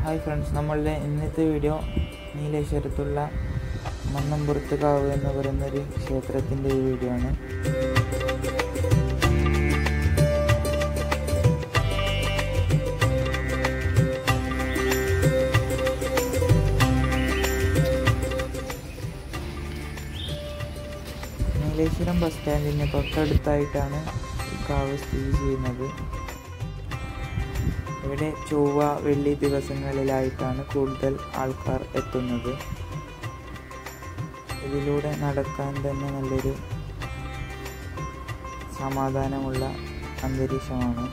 Hi friends, നമ്മളുടെ ഇന്നത്തെ video നീലേശ്വരത്തുള്ള മന്നംപുറത്ത് കാവ് എന്ന് പറയുന്നൊരു ക്ഷേത്രത്തിൻ്റെ ഈ വീഡിയോ ആണ്. നീലേശ്വരം ബസ് സ്റ്റാൻഡിന് തൊട്ടടുത്തായിട്ടാണ് കാവ് സ്ഥിതി ചെയ്യുന്നത്. ഇവിടെ ചൊവ്വ വെള്ളി ദിവസങ്ങളിലായിട്ടാണ് കൂടുതൽ ആൾക്കാർ എത്തുന്നത്. ഇതിലൂടെ നടക്കാൻ തന്നെ നല്ലൊരു സമാധാനമുള്ള അന്തരീക്ഷമാണ്.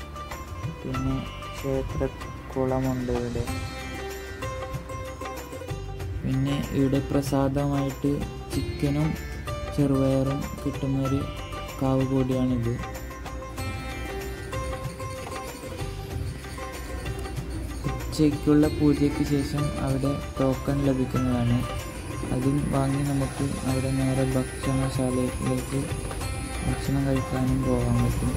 പിന്നെ ക്ഷേത്രക്കുളമുണ്ട് ഇവിടെ. പിന്നെ ഇവിടെ പ്രസാദമായിട്ട് ചിക്കനും ചെറുപയറും കിട്ടുന്നൊരു കാവ് കൂടിയാണിത്. ഉച്ചയ്ക്കുള്ള പൂജയ്ക്ക് ശേഷം അവിടെ ടോക്കൺ ലഭിക്കുന്നതാണ്. അതും വാങ്ങി നമുക്ക് അവിടെ നേരെ ഭക്ഷണശാലയിലേക്ക് ഭക്ഷണം കഴിക്കാനും പോകാൻ പറ്റും.